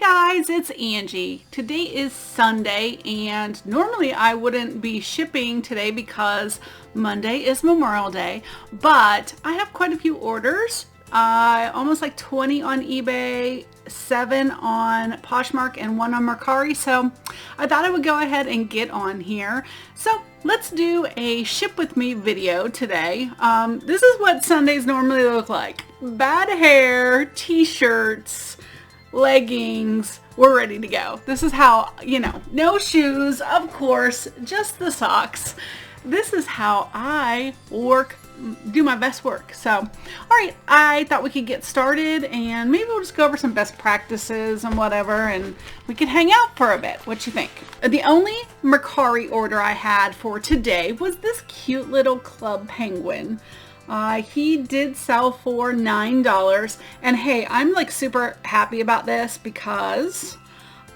Guys, it's Angie. Today is Sunday and normally I wouldn't be shipping today because Monday is Memorial Day, but I have quite a few orders. Almost like 20 on eBay, 7 on Poshmark and 1 on Mercari, so I thought I would go ahead and get on here. So let's do a ship with me video today. This is what Sundays normally look like. Bad hair, t-shirts, leggings, we're ready to go. This is how, no shoes, of course, just the socks. This is how I do my best work. So, all right, I thought we could get started and maybe we'll just go over some best practices and whatever, and we can hang out for a bit. What you think? The only Mercari order I had for today was this cute little club penguin. He did sell for $9, and hey, I'm like super happy about this because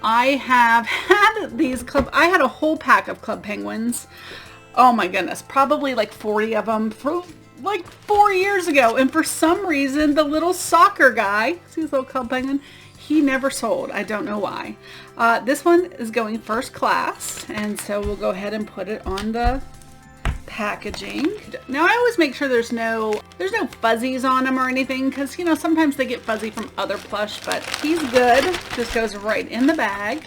I have had I had a whole pack of club penguins. Oh my goodness, probably like 40 of them for like 4 years ago. And for some reason, the little soccer guy, see this little club penguin, he never sold. I don't know why. This one is going first class, and so we'll go ahead and put it on the packaging. Now I always make sure there's no fuzzies on them or anything, because sometimes they get fuzzy from other plush, but he's good. Just goes right in the bag.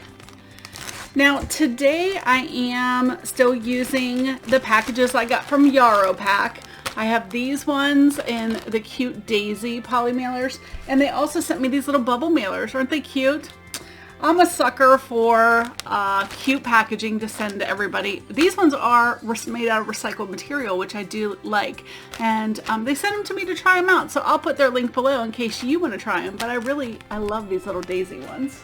Now today I am still using the packages I got from Yarrow Pack. I have these ones in the cute daisy poly mailers, and they also sent me these little bubble mailers. Aren't they cute? I'm a sucker for cute packaging to send to everybody. These ones are made out of recycled material, which I do like, and they sent them to me to try them out, so I'll put their link below in case you want to try them. But I love these little daisy ones.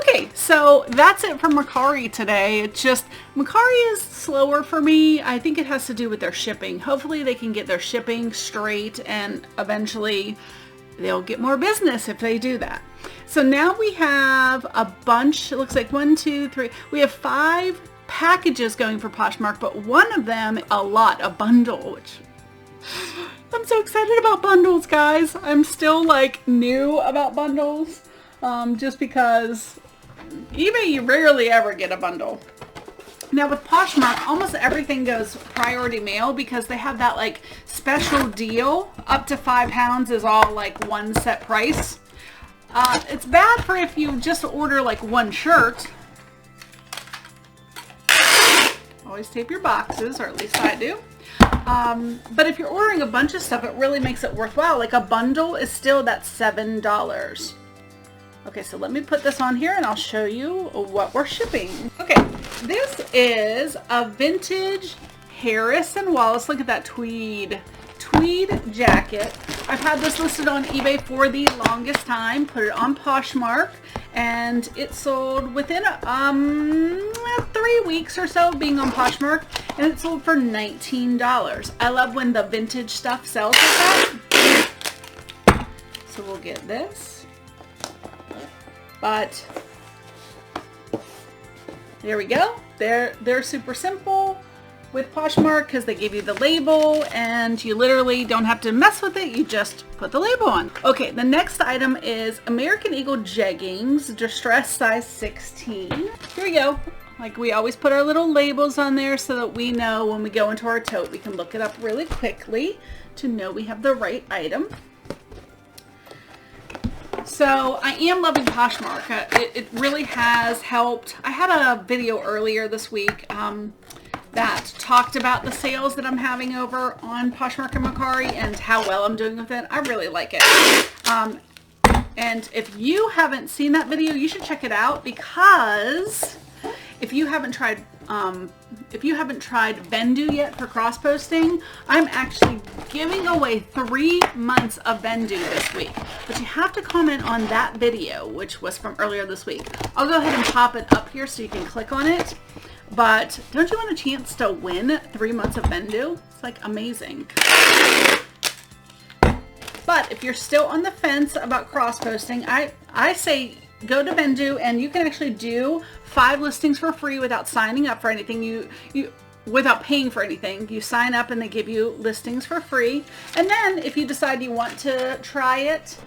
Okay, so that's it for Mercari today. It's just, Mercari is slower for me. I think it has to do with their shipping. Hopefully they can get their shipping straight, and eventually they'll get more business if they do that. So now we have a bunch, it looks like 1, 2, 3, we have 5 packages going for Poshmark, but one of them, a bundle, which I'm so excited about bundles, guys. I'm still like new about bundles, just because eBay, you rarely ever get a bundle. Now with Poshmark, almost everything goes priority mail because they have that like special deal. Up to £5 is all like one set price. It's bad for if you just order like one shirt. Always tape your boxes, or at least I do. But if you're ordering a bunch of stuff, it really makes it worthwhile. Like a bundle is still that $7. Okay, so let me put this on here and I'll show you what we're shipping. Okay, this is a vintage Harris and Wallace. Look at that tweed jacket. I've had this listed on eBay for the longest time. Put it on Poshmark, and it sold within 3 weeks or so of being on Poshmark, and it sold for $19. I love when the vintage stuff sells like that. So we'll get this. But there we go. They're super simple with Poshmark because they give you the label and you literally don't have to mess with it. You just put the label on. Okay, the next item is American Eagle jeggings, distress size 16. Here we go. Like, we always put our little labels on there so that we know when we go into our tote, we can look it up really quickly to know we have the right item. So I am loving Poshmark. It really has helped. I had a video earlier this week that talked about the sales that I'm having over on Poshmark and Mercari and how well I'm doing with it. I really like it. And if you haven't seen that video, you should check it out, because if you haven't tried Vendu yet for cross posting, I'm actually giving away 3 months of Vendu this week. But you have to comment on that video, which was from earlier this week. I'll go ahead and pop it up here so you can click on it. But don't you want a chance to win 3 months of Vendu? It's like amazing. But if you're still on the fence about cross posting, I say go to Vendu, and you can actually do 5 listings for free without signing up for anything. Without paying for anything. You sign up and they give you listings for free. And then if you decide you want to try it,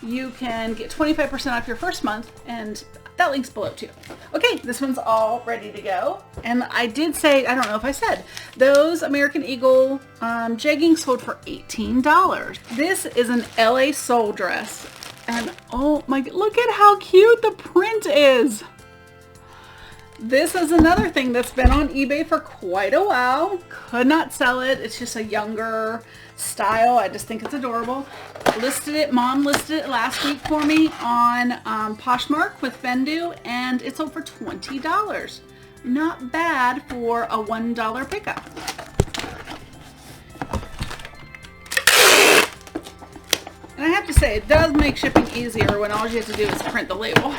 you can get 25% off your first month, and that link's below too. Okay, this one's all ready to go. And I did say, I don't know if I said, those American Eagle jeggings sold for $18. This is an LA Soul dress. And oh my, look at how cute the print is. This is another thing that's been on eBay for quite a while. Could not sell it. It's just a younger style. I just think it's adorable. Mom listed it last week for me on Poshmark with Vendu, and it sold for $20. Not bad for a $1 pickup. And I have to say, it does make shipping easier when all you have to do is print the label.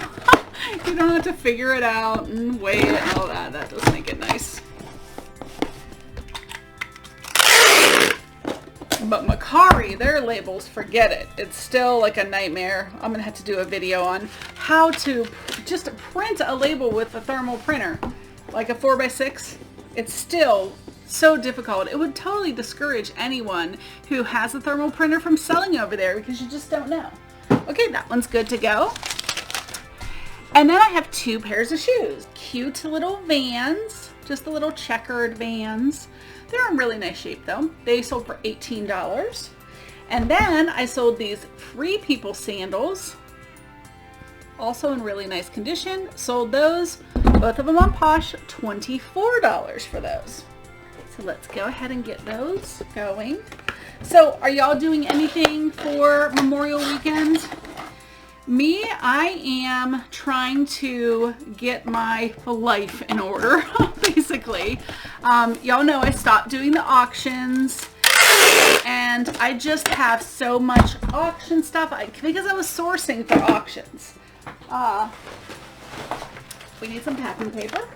You don't have to figure it out and weigh it and all that. That does make it nice. But Mercari, their labels, forget it. It's still like a nightmare. I'm going to have to do a video on how to just print a label with a thermal printer. Like a 4x6. It's still so difficult. It would totally discourage anyone who has a thermal printer from selling over there because you just don't know. Okay, that one's good to go. And then I have 2 pairs of shoes. Cute little Vans, just the little checkered Vans. They're in really nice shape though. They sold for $18. And then I sold these Free People sandals, also in really nice condition. Sold those, both of them on Posh, $24 for those. So let's go ahead and get those going. So are y'all doing anything for Memorial Weekend? Me, I am trying to get my life in order, basically. Y'all know I stopped doing the auctions, and I just have so much auction stuff because I was sourcing for auctions. We need some packing paper.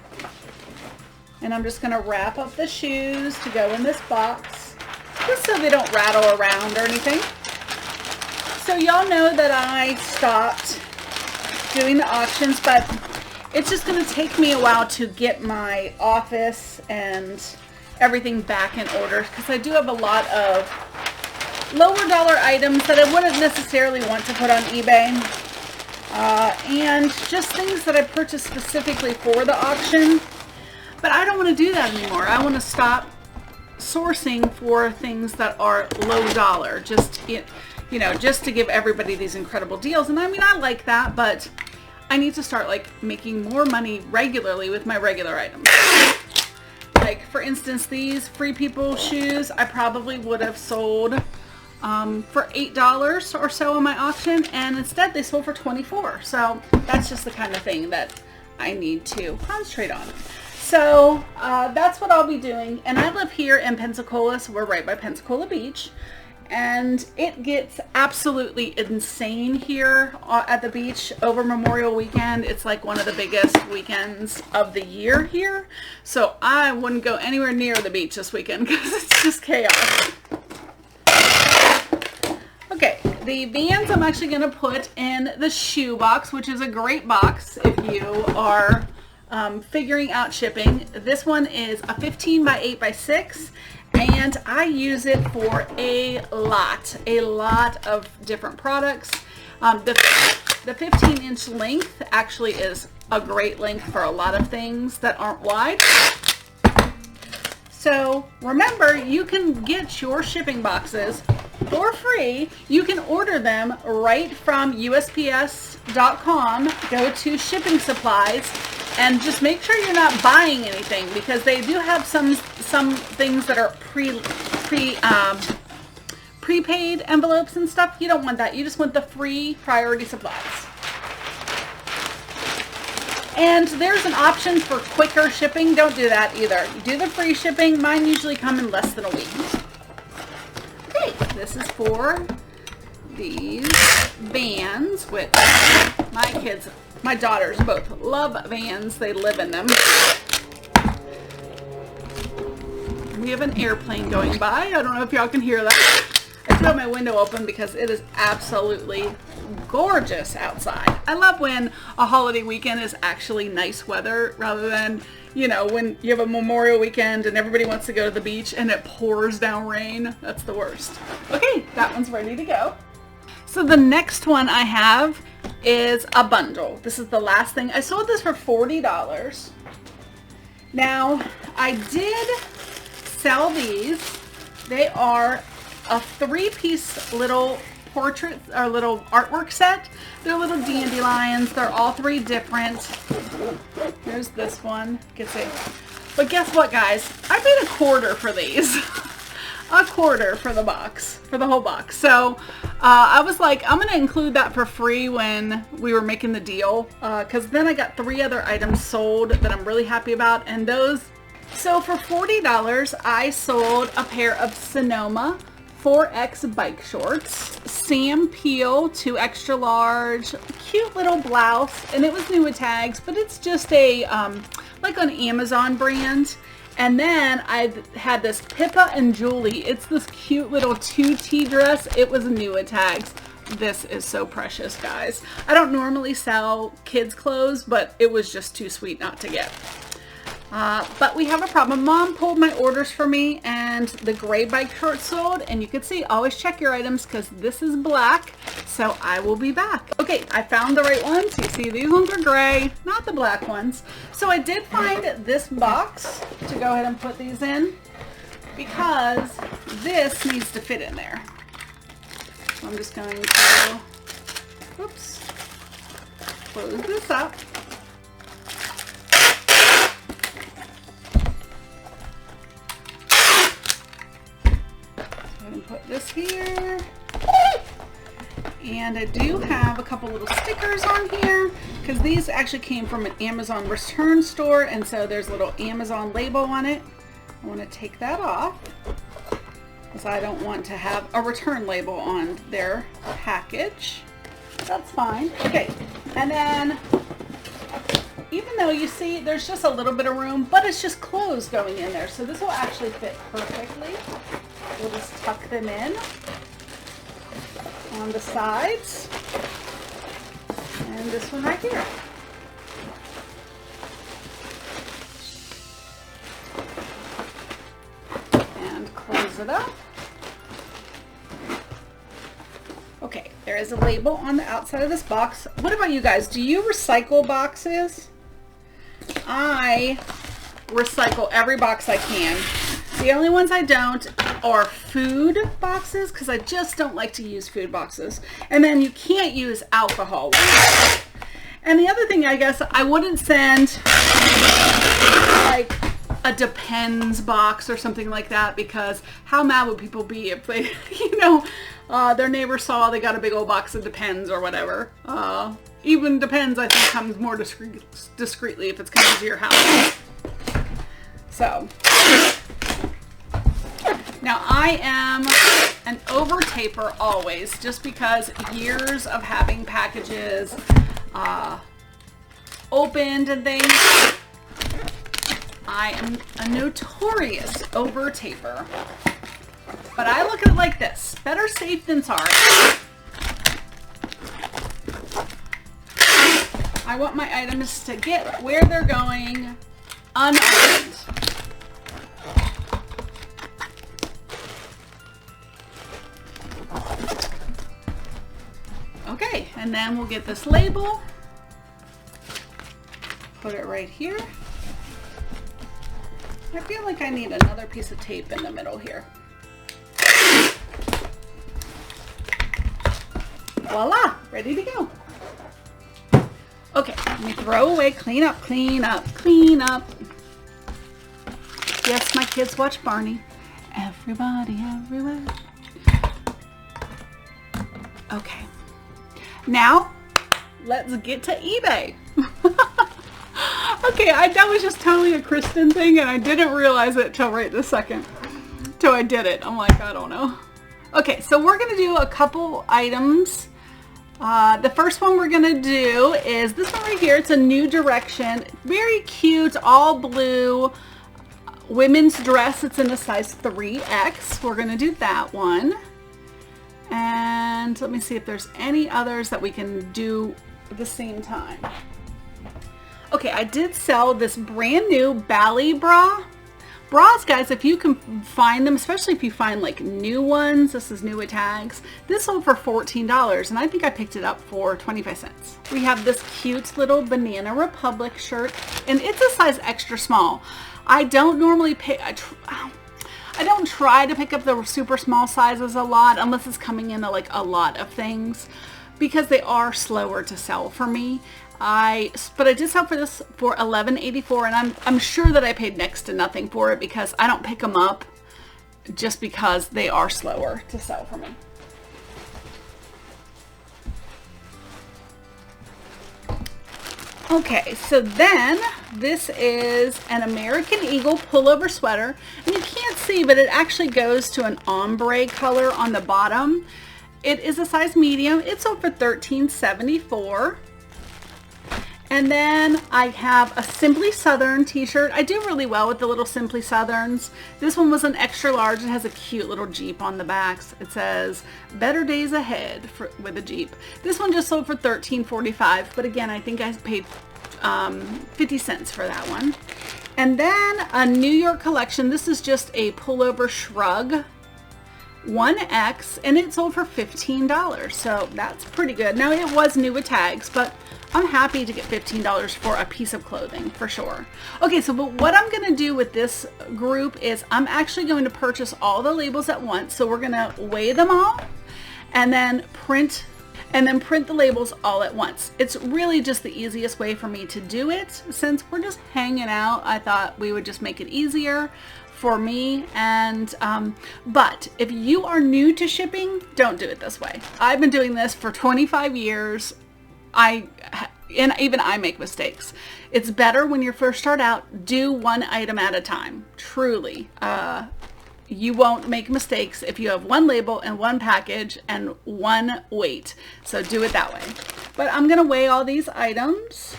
And I'm just going to wrap up the shoes to go in this box, just so they don't rattle around or anything. So y'all know that I stopped doing the auctions, but it's just going to take me a while to get my office and everything back in order, because I do have a lot of lower dollar items that I wouldn't necessarily want to put on eBay, and just things that I purchased specifically for the auction. But I don't want to do that anymore. I want to stop sourcing for things that are low dollar, just just to give everybody these incredible deals. And I mean, I like that, but I need to start like making more money regularly with my regular items. Like for instance, these Free People shoes, I probably would have sold for $8 or so on my auction, and instead they sold for $24. So that's just the kind of thing that I need to concentrate on. So that's what I'll be doing. And I live here in Pensacola, so we're right by Pensacola Beach. And it gets absolutely insane here at the beach over Memorial Weekend. It's like one of the biggest weekends of the year here. So I wouldn't go anywhere near the beach this weekend because it's just chaos. Okay, the Vans I'm actually going to put in the shoe box, which is a great box if you are figuring out shipping. This one is a 15 by 8 by 6, and I use it for a lot of different products. The 15-inch length actually is a great length for a lot of things that aren't wide. So remember, you can get your shipping boxes for free. You can order them right from USPS.com. Go to shipping supplies and just make sure you're not buying anything, because they do have some things that are prepaid envelopes and stuff. You don't want that. You just want the free priority supplies. And there's an option for quicker shipping. Don't do that either. You do the free shipping. Mine usually come in less than a week. Okay, this is for these Vans, which my daughters both love Vans. They live in them. We have an airplane going by. I don't know if y'all can hear that. I do have my window open because it is absolutely gorgeous outside. I love when a holiday weekend is actually nice weather rather than, when you have a Memorial Weekend and everybody wants to go to the beach and it pours down rain. That's the worst. Okay, that one's ready to go. So the next one I have is a bundle. This is the last thing. I sold this for $40. Now, I did sell these. They are a 3-piece little portrait or little artwork set. They're little dandelions. They're all 3 different. Here's this one. But guess what, guys? I paid $1/4 for these. $1/4 for the box, for the whole box. So I was like, I'm gonna include that for free when we were making the deal, because then I got 3 other items sold that I'm really happy about, and those. So for $40, I sold a pair of Sonoma 4X bike shorts, Sam Peel 2 extra large, cute little blouse, and it was new with tags, but it's just a like an Amazon brand. And then I had this Pippa and Julie. It's this cute little 2T dress. It was new with tags. This is so precious, guys. I don't normally sell kids clothes, but it was just too sweet not to get. But we have a problem. Mom pulled my orders for me, and the gray bike shorts sold. And you can see, always check your items because this is black. So I will be back. Okay, I found the right ones. You see, these ones are gray, not the black ones. So I did find this box to go ahead and put these in because this needs to fit in there. So I'm just going to, oops, close this up. And put this here, and I do have a couple little stickers on here because these actually came from an Amazon return store, and so there's a little Amazon label on it. I want to take that off because I don't want to have a return label on their package. That's fine. Okay, and then even though you see there's just a little bit of room, but it's just clothes going in there, so this will actually fit perfectly. We'll just tuck them in on the sides, and this one right here. And close it up. Okay, there is a label on the outside of this box. What about you guys? Do you recycle boxes? I recycle every box I can. The only ones I don't are food boxes because I just don't like to use food boxes. And then you can't use alcohol ones. And the other thing, I guess, I wouldn't send like a Depends box or something like that, because how mad would people be if they, you know, their neighbor saw they got a big old box of Depends or whatever. Even Depends, I think, comes more discreetly if it's coming to your house. So now I am an over taper always, just because years of having packages opened and things. I am a notorious over taper. But I look at it like this: better safe than sorry. I want my items to get where they're going unopened. Okay, and then we'll get this label, put it right here. I feel like I need another piece of tape in the middle here. Voila, ready to go. Okay, let me throw away, clean up, clean up, clean up. Yes, my kids watch Barney. Everybody, everywhere. Okay. Now, let's get to eBay. Okay, that was just totally a Kristen thing, and I didn't realize it till right this second. Till I did it. I'm like, I don't know. Okay, so we're going to do a couple items. The first one we're going to do is this one right here. It's a New Direction. Very cute, all blue women's dress. It's in a size 3X. We're going to do that one. And let me see if there's any others that we can do at the same time. Okay, I did sell this brand new ballet bra Bras, guys, if you can find them, especially if you find like new ones, this is new with tags, this sold for $14 and I think I picked it up for 25 cents. We have this cute little Banana Republic shirt and it's a size extra small. I don't normally pick, I don't try to pick up the super small sizes a lot unless it's coming in like a lot of things because they are slower to sell for me. But I did sell for this for $11.84 and I'm sure that I paid next to nothing for it because I don't pick them up just because they are slower to sell for me. Okay, so then this is an American Eagle pullover sweater, and you can't see, but it actually goes to an ombre color on the bottom. It is a size medium. It sold for $13.74. And then I have a Simply Southern t-shirt. I do really well with the little Simply Southerns. This one was an extra large. It has a cute little Jeep on the back. It says, "Better days ahead," with a Jeep. This one just sold for $13.45, but again, I think I paid 50 cents for that one. And then a New York collection. This is just a pullover shrug 1X, and it sold for $15. So that's pretty good. Now it was new with tags, but I'm happy to get $15 for a piece of clothing for sure. Okay, so but what I'm gonna do with this group is I'm actually going to purchase all the labels at once. So we're gonna weigh them all and then print the labels all at once. It's really just the easiest way for me to do it. Since we're just hanging out, I thought we would just make it easier for me. And but if you are new to shipping, don't do it this way. I've been doing this for 25 years. And even I make mistakes. It's better when you first start out, do one item at a time. Truly, you won't make mistakes if you have one label and one package and one weight. So do it that way. But I'm gonna weigh all these items.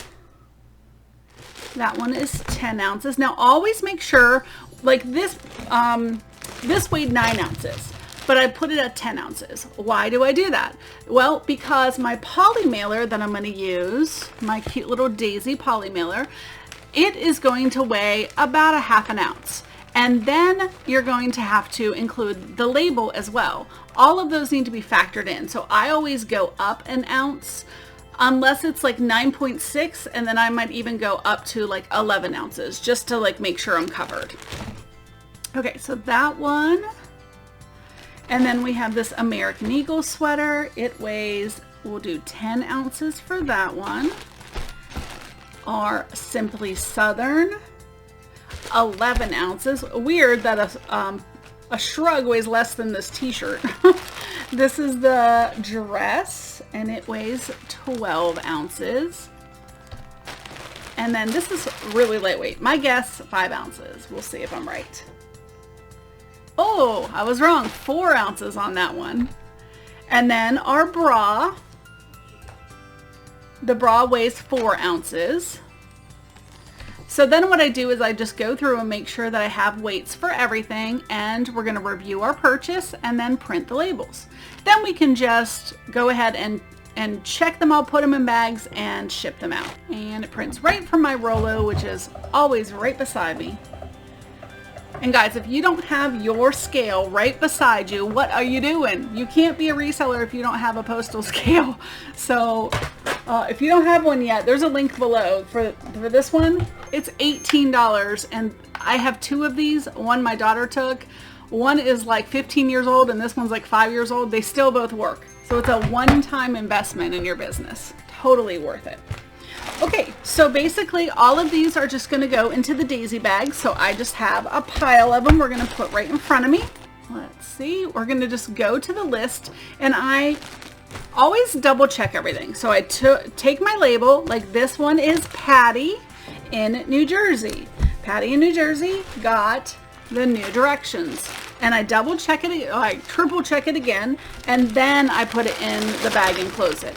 That one is 10 ounces. Now always make sure, like this, this weighed 9 ounces. But I put it at 10 ounces. Why do I do that? Well, because my poly mailer that I'm going to use, my cute little Daisy poly mailer, it is going to weigh about a half an ounce. And then you're going to have to include the label as well. All of those need to be factored in. So I always go up an ounce unless it's like 9.6, and then I might even go up to like 11 ounces just to like make sure I'm covered. Okay, so that one. And then we have this American Eagle sweater. It weighs, we'll do 10 ounces for that one. Our Simply Southern, 11 ounces. Weird that a shrug weighs less than this t-shirt. This is the dress, and it weighs 12 ounces. And then this is really lightweight. My guess, 5 ounces. We'll see if I'm right. Oh, I was wrong. 4 ounces on that one. And then our bra. The bra weighs 4 ounces. So then what I do is I just go through and make sure that I have weights for everything, and we're going to review our purchase and then print the labels. Then we can just go ahead and check them all, put them in bags, and ship them out. And it prints right from my Rollo, which is always right beside me. And guys, if you don't have your scale right beside you, what are you doing? You can't be a reseller if you don't have a postal scale. So if you don't have one yet, there's a link below for this one. It's $18, and I have 2 of these. One my daughter took. One is like 15 years old, and this one's like 5 years old. They still both work. So it's a one-time investment in your business. Totally worth it. Okay, so basically all of these are just going to go into the Daisy bag. So I just have a pile of them we're going to put right in front of me. Let's see. We're going to just go to the list, and I always double check everything. So I take my label, like this one is Patty in New Jersey. Patty in New Jersey got the new directions. And I double check it, I triple check it again, and then I put it in the bag and close it.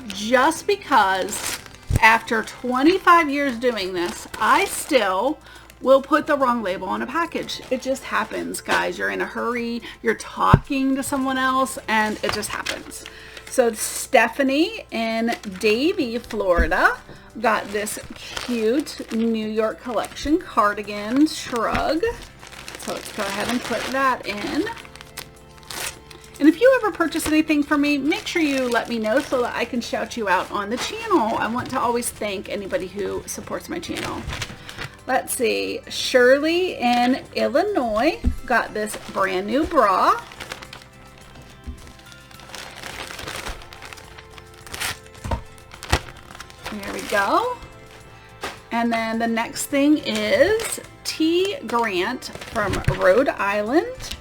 Just because after 25 years doing this, I still will put the wrong label on a package. It just happens, guys. You're in a hurry, you're talking to someone else, and it just happens. So Stephanie in Davie, Florida got this cute New York collection cardigan shrug. So let's go ahead and put that in. And if you ever purchase anything from me, make sure you let me know so that I can shout you out on the channel. I want to always thank anybody who supports my channel. Let's see, Shirley in Illinois got this brand new bra. There we go. And then the next thing is T. Grant from Rhode Island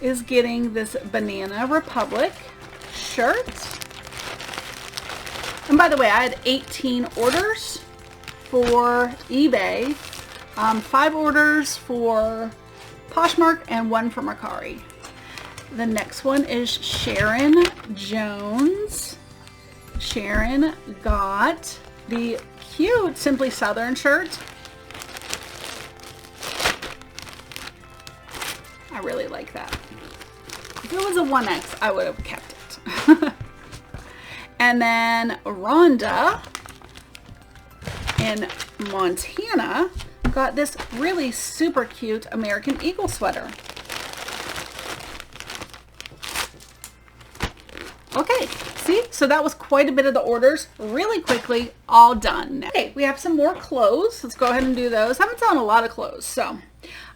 is getting this Banana Republic shirt. And by the way, I had 18 orders for eBay, 5 orders for Poshmark, and 1 for Mercari. The next one is Sharon Jones. Sharon got the cute Simply Southern shirt. I really like that. If it was a 1X, I would have kept it. And then Rhonda in Montana got this really super cute American Eagle sweater. Okay, see, so that was quite a bit of the orders really quickly, all done. Okay, we have some more clothes. Let's go ahead and do those. I haven't selling a lot of clothes, so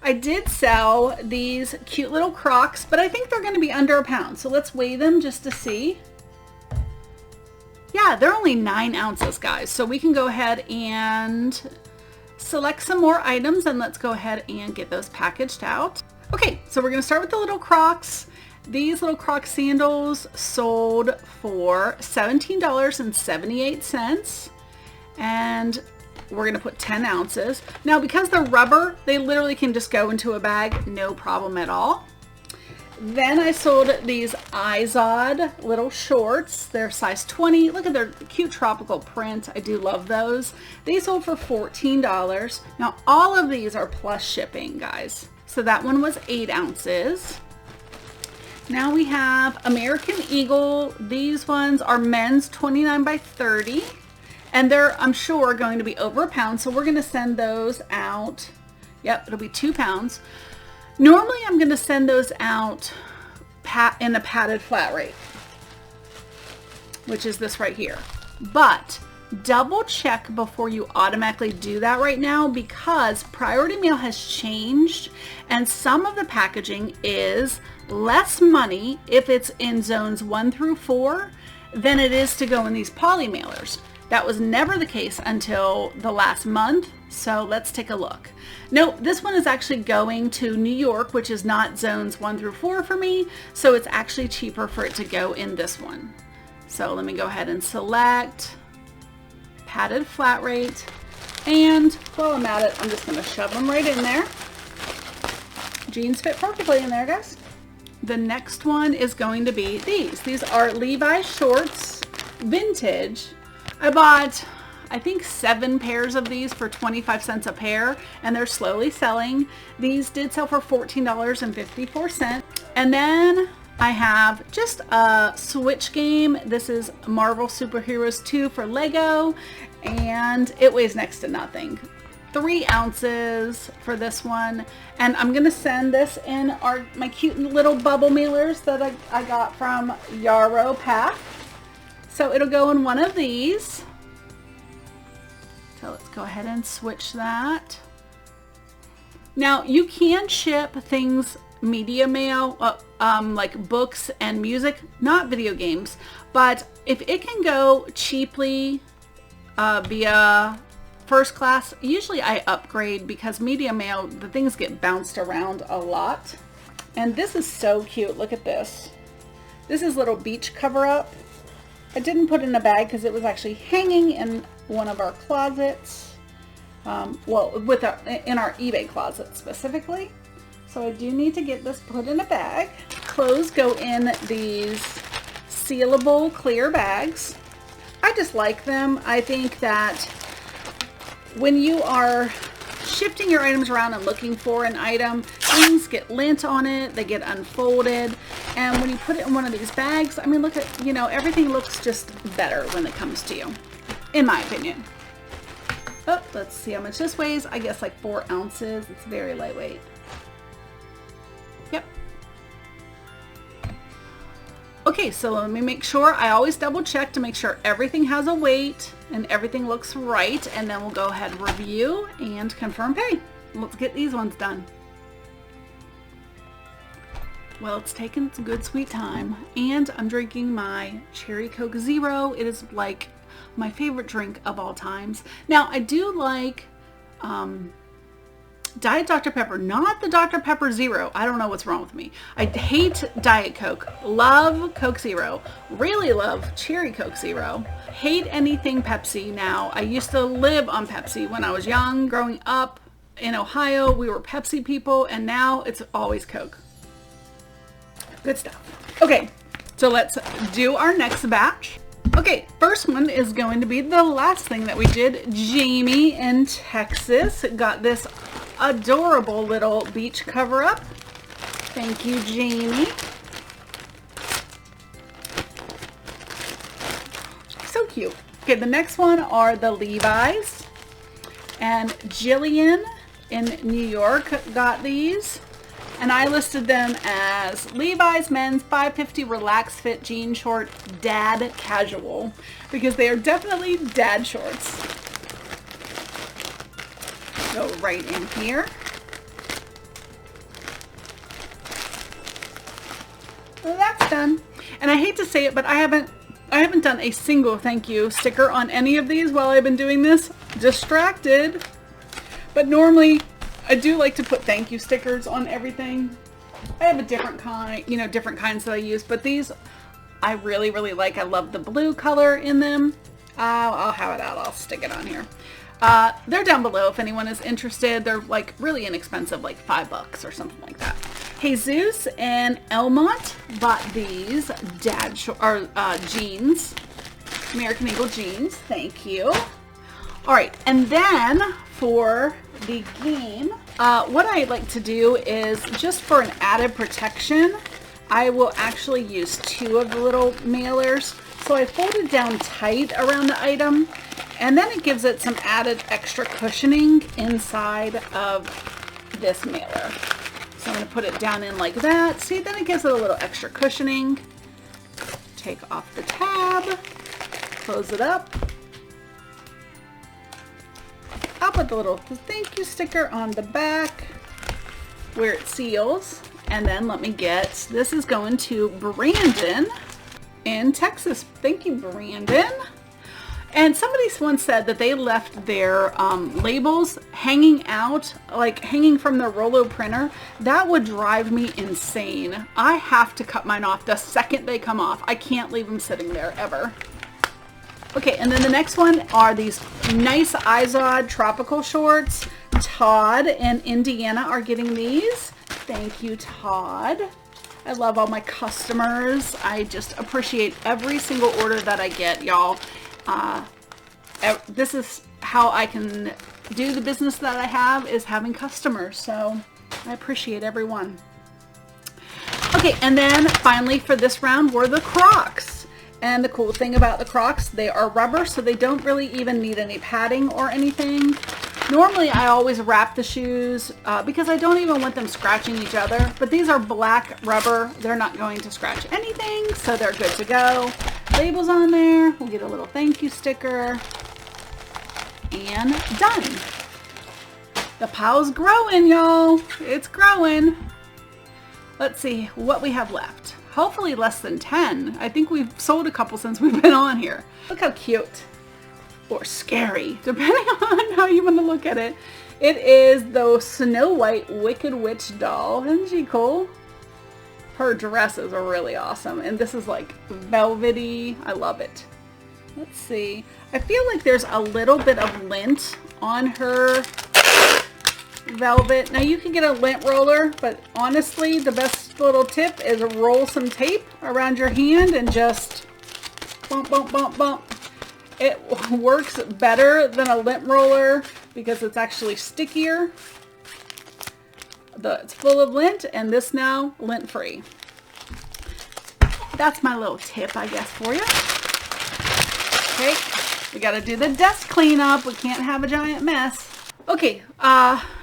I did sell these cute little Crocs, but I think they're going to be under a pound. So let's weigh them just to see. Yeah, they're only 9 ounces, guys. So we can go ahead and select some more items, and let's go ahead and get those packaged out. Okay, so we're going to start with the little Crocs. These little Croc sandals sold for $17.78, and we're going to put 10 ounces. Now, because they're rubber, they literally can just go into a bag, no problem at all. Then I sold these Izod little shorts. They're size 20. Look at their cute tropical print. I do love those. They sold for $14. Now, all of these are plus shipping, guys. So that one was 8 ounces. Now we have American Eagle. These ones are men's 29 by 30. And they're, I'm sure, going to be over a pound. So we're going to send those out. Yep, it'll be 2 pounds. Normally, I'm going to send those out in a padded flat rate, which is this right here. But double check before you automatically do that right now, because priority mail has changed and some of the packaging is less money if it's in zones 1 through 4 than it is to go in these poly mailers. That was never the case until the last month. So let's take a look. No, this one is actually going to New York, which is not zones 1 through 4 for me. So it's actually cheaper for it to go in this one. So let me go ahead and select padded flat rate. And while I'm at it, I'm just going to shove them right in there. Jeans fit perfectly in there, guys. The next one is going to be these. These are Levi shorts, vintage. I bought, I think, 7 pairs of these for 25 cents a pair, and they're slowly selling. These did sell for $14.54. And then I have just a Switch game. This is Marvel Superheroes 2 for Lego, and it weighs next to nothing. 3 ounces for this one. And I'm going to send this in my cute little bubble mailers that I got from Yarrow Pack. So it'll go in one of these. So let's go ahead and switch that. Now you can ship things media mail, like books and music, not video games. But if it can go cheaply via first class, usually I upgrade, because media mail, the things get bounced around a lot. And this is so cute. Look at this. This is little beach cover up. I didn't put it in a bag because it was actually hanging in one of our closets. Well, in our eBay closet specifically. So I do need to get this put in a bag. Clothes go in these sealable clear bags. I just like them. I think that when you are shifting your items around and looking for an item, things get lint on it, they get unfolded, And when you put it in one of these bags, I mean, look at, you know, everything looks just better when it comes to you, in my opinion. Oh, let's see how much this weighs. I guess like 4 ounces. It's very lightweight. Yep. Okay, so let me make sure. I always double check to make sure everything has a weight and everything looks right. And then we'll go ahead and review and confirm pay. Let's get these ones done. Well, it's taken its good sweet time, and I'm drinking my Cherry Coke Zero. It is like my favorite drink of all times. Now, I do like Diet Dr. Pepper, not the Dr. Pepper Zero. I don't know what's wrong with me. I hate Diet Coke. Love Coke Zero. Really love Cherry Coke Zero. Hate anything Pepsi now. I used to live on Pepsi when I was young. Growing up in Ohio, we were Pepsi people, and now it's always Coke. Good stuff. Okay, so let's do our next batch. Okay, first one is going to be the last thing that we did. Jamie in Texas got this adorable little beach cover up. Thank you, Jamie. So cute. Okay, the next one are the Levi's. And Jillian in New York got these. And I listed them as Levi's men's 550 relaxed fit jean short dad casual, because they are definitely dad shorts. Go right in here. Well, that's done. And I hate to say it, but I haven't done a single thank you sticker on any of these while I've been doing this. Distracted. But normally I do like to put thank you stickers on everything. I have a different kind, you know, different kinds that I use, but these I really, really like. I love the blue color in them. I'll have it out. I'll stick it on here. They're down below if anyone is interested. They're like really inexpensive, like $5 or something like that. Jesus and Elmont bought these dad jeans, American Eagle jeans. Thank you. All right, and then for the game, what I like to do is, just for an added protection, I will actually use 2 of the little mailers. So I fold it down tight around the item, and then it gives it some added extra cushioning inside of this mailer. So I'm going to put it down in like that. See, then it gives it a little extra cushioning. Take off the tab, close it up. I'll put the little thank you sticker on the back where it seals. And then let me get, this is going to Brandon in Texas. Thank you, Brandon. And somebody once said that they left their labels hanging out, like hanging from their Rollo printer. That would drive me insane. I have to cut mine off the second they come off. I can't leave them sitting there ever. Okay, and then the next one are these nice Izod tropical shorts. Todd in Indiana are getting these. Thank you, Todd. I love all my customers. I just appreciate every single order that I get, y'all. This is how I can do the business that I have, is having customers. So I appreciate everyone. Okay, and then finally for this round were the Crocs. And the cool thing about the Crocs, they are rubber, so they don't really even need any padding or anything. Normally, I always wrap the shoes because I don't even want them scratching each other. But these are black rubber. They're not going to scratch anything, so they're good to go. Labels on there. We'll get a little thank you sticker. And done. The PAWS growing, y'all. It's growing. Let's see what we have left. Hopefully less than 10. I think we've sold a couple since we've been on here. Look how cute. Or scary, depending on how you want to look at it. It is the Snow White Wicked Witch doll. Isn't she cool? Her dresses are really awesome. And this is like velvety. I love it. Let's see. I feel like there's a little bit of lint on her velvet. Now you can get a lint roller, but honestly the best little tip is roll some tape around your hand and just bump, bump, bump, bump. It works better than a lint roller because it's actually stickier. It's full of lint, and this now lint free. that's my little tip, I guess, for you. Okay, we got to do the desk cleanup. We can't have a giant mess. Okay,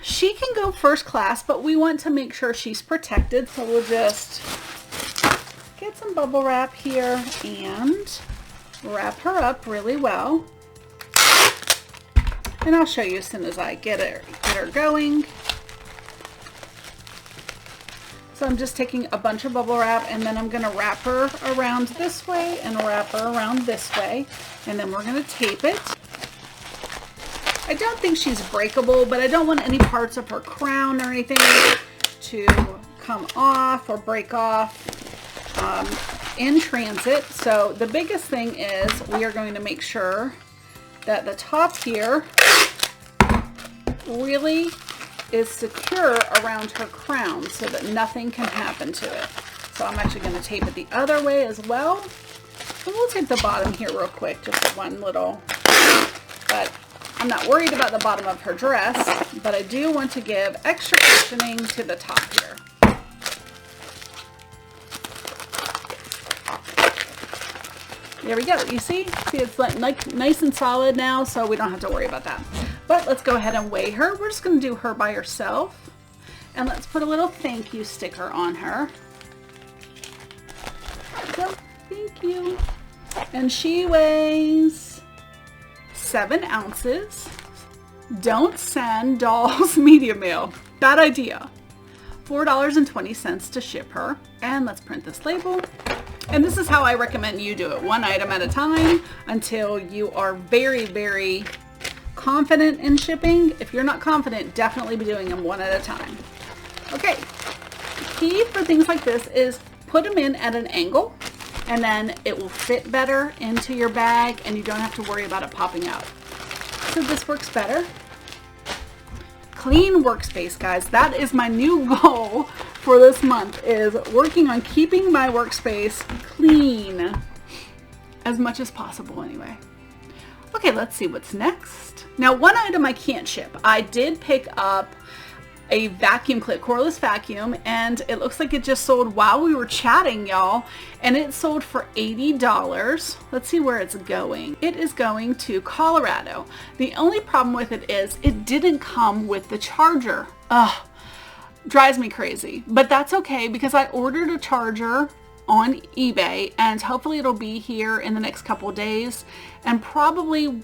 she can go first class, but we want to make sure she's protected. So we'll just get some bubble wrap here and wrap her up really well. And I'll show you as soon as I get her going. So I'm just taking a bunch of bubble wrap, and then I'm going to wrap her around this way and wrap her around this way. And then we're going to tape it. I don't think she's breakable, but I don't want any parts of her crown or anything to come off or break off in transit. So the biggest thing is we are going to make sure that the top here really is secure around her crown so that nothing can happen to it. So I'm actually going to tape it the other way as well. And we'll tape the bottom here real quick, just one little, but I'm not worried about the bottom of her dress, but I do want to give extra cushioning to the top here. There we go. You see it's like nice and solid now, so we don't have to worry about that. But let's go ahead and weigh her. We're just going to do her by herself. And let's put a little thank you sticker on her. So, thank you. And she weighs 7 ounces. Don't send dolls medium mail. Bad idea. $4.20 to ship her. And let's print this label. And this is how I recommend you do it. One item at a time until you are very, very confident in shipping. If you're not confident, definitely be doing them one at a time. Okay, the key for things like this is put them in at an angle, and then it will fit better into your bag and you don't have to worry about it popping out. So this works better. Clean workspace, guys. That is my new goal for this month, is working on keeping my workspace clean as much as possible anyway. Okay, let's see what's next. Now, one item I can't ship. I did pick up a vacuum clip, cordless vacuum, and it looks like it just sold while we were chatting, y'all, and it sold for $80. Let's see where it's going. It is going to Colorado. The only problem with it is it didn't come with the charger. Ugh, drives me crazy, but that's okay because I ordered a charger on eBay and hopefully it'll be here in the next couple of days. And probably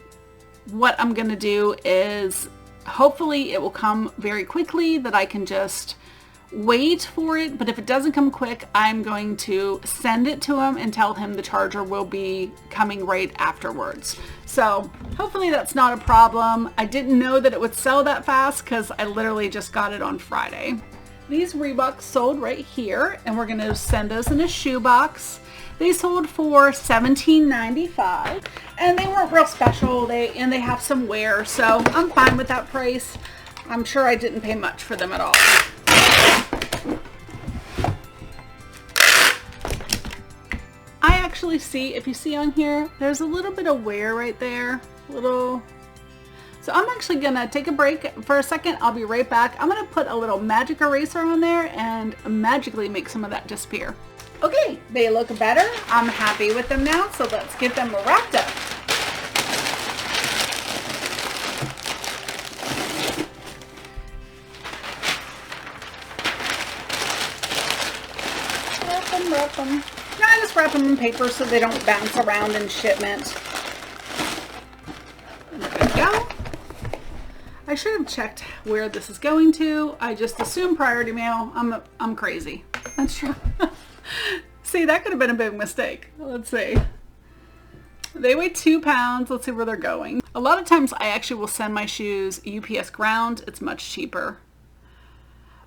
what I'm gonna do is hopefully it will come very quickly, that I can just wait for it. But if it doesn't come quick, I'm going to send it to him and tell him the charger will be coming right afterwards. So hopefully that's not a problem. I didn't know that it would sell that fast because I literally just got it on Friday. These Reeboks sold right here, and we're going to send those in a shoebox. They sold for $17.95, and they weren't real special. And they have some wear, so I'm fine with that price. I'm sure I didn't pay much for them at all. I actually see, if you see on here, there's a little bit of wear right there. So I'm actually gonna take a break for a second. I'll be right back. I'm gonna put a little magic eraser on there and magically make some of that disappear. Okay, they look better. I'm happy with them now, so let's get them wrapped up. Wrap them. Now I just wrap them in paper so they don't bounce around in shipment. There we go. I should have checked where this is going to. I just assumed priority mail. I'm crazy. That's true. See, that could have been a big mistake. Let's see. They weigh 2 pounds. Let's see where they're going. A lot of times I actually will send my shoes UPS ground. It's much cheaper.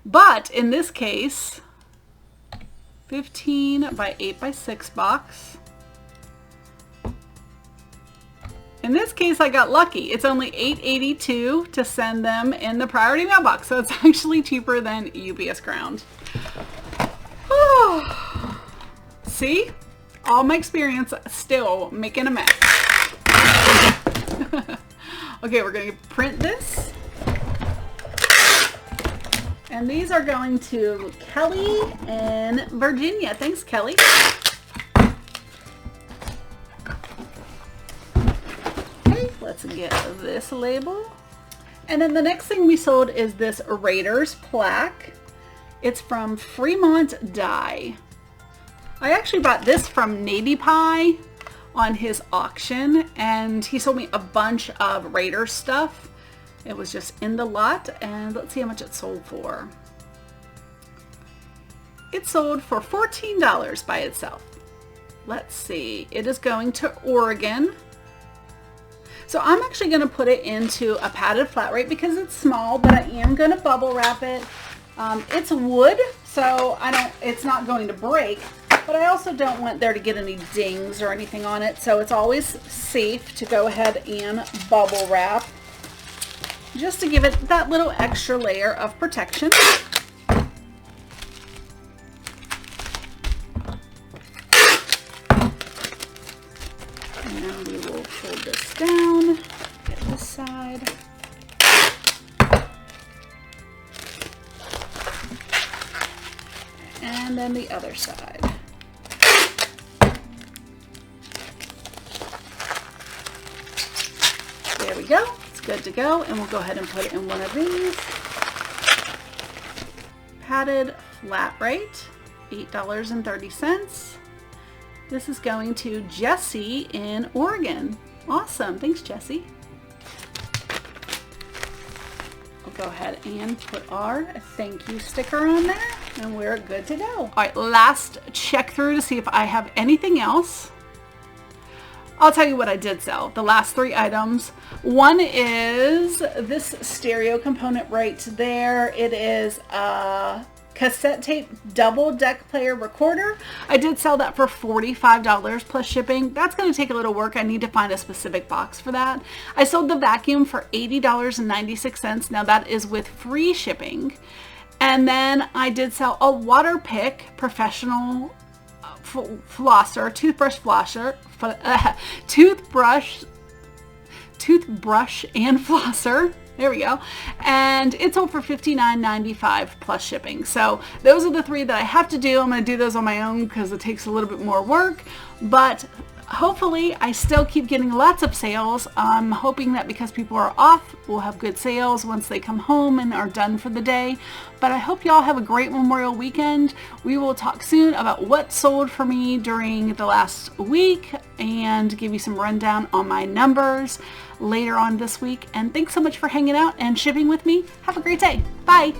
But in this case, 15 by 8 by 6 box. In this case, I got lucky. It's only $8.82 to send them in the priority mailbox, so it's actually cheaper than UPS ground. Oh. See? All my experience still making a mess. Okay, we're going to print this. And these are going to Kelly in Virginia. Thanks, Kelly. let's get this label. And then the next thing we sold is this Raiders plaque. It's from Fremont Dye. I actually bought this from Navy Pie on his auction, and he sold me a bunch of Raiders stuff. It was just in the lot, and let's see how much it sold for. It sold for $14 by itself. Let's see, it is going to Oregon. So I'm actually going to put it into a padded flat rate because it's small, but I am going to bubble wrap it. It's wood, so it's not going to break, but I also don't want there to get any dings or anything on it. So it's always safe to go ahead and bubble wrap just to give it that little extra layer of protection. And we will fold this down, get this side. And then the other side. There we go. It's good to go. And we'll go ahead and put it in one of these. Padded flat rate, $8.30. This is going to Jessie in Oregon. Awesome. Thanks, Jessie. We'll go ahead and put our thank you sticker on there, and we're good to go. All right, last check through to see if I have anything else. I'll tell you what I did sell. The last 3 items. One is this stereo component right there. It is a cassette tape double deck player recorder. I did sell that for $45 plus shipping. That's going to take a little work. I need to find a specific box for that. I sold the vacuum for $80.96. Now that is with free shipping. And then I did sell a water pick professional flosser, toothbrush and flosser. There we go. And it sold for $59.95 plus shipping. So those are the 3 that I have to do. I'm going to do those on my own because it takes a little bit more work. But hopefully I still keep getting lots of sales. I'm hoping that because people are off, we'll have good sales once they come home and are done for the day. But I hope y'all have a great Memorial weekend. We will talk soon about what sold for me during the last week and give you some rundown on my numbers later on this week. And thanks so much for hanging out and shipping with me. Have a great day. Bye.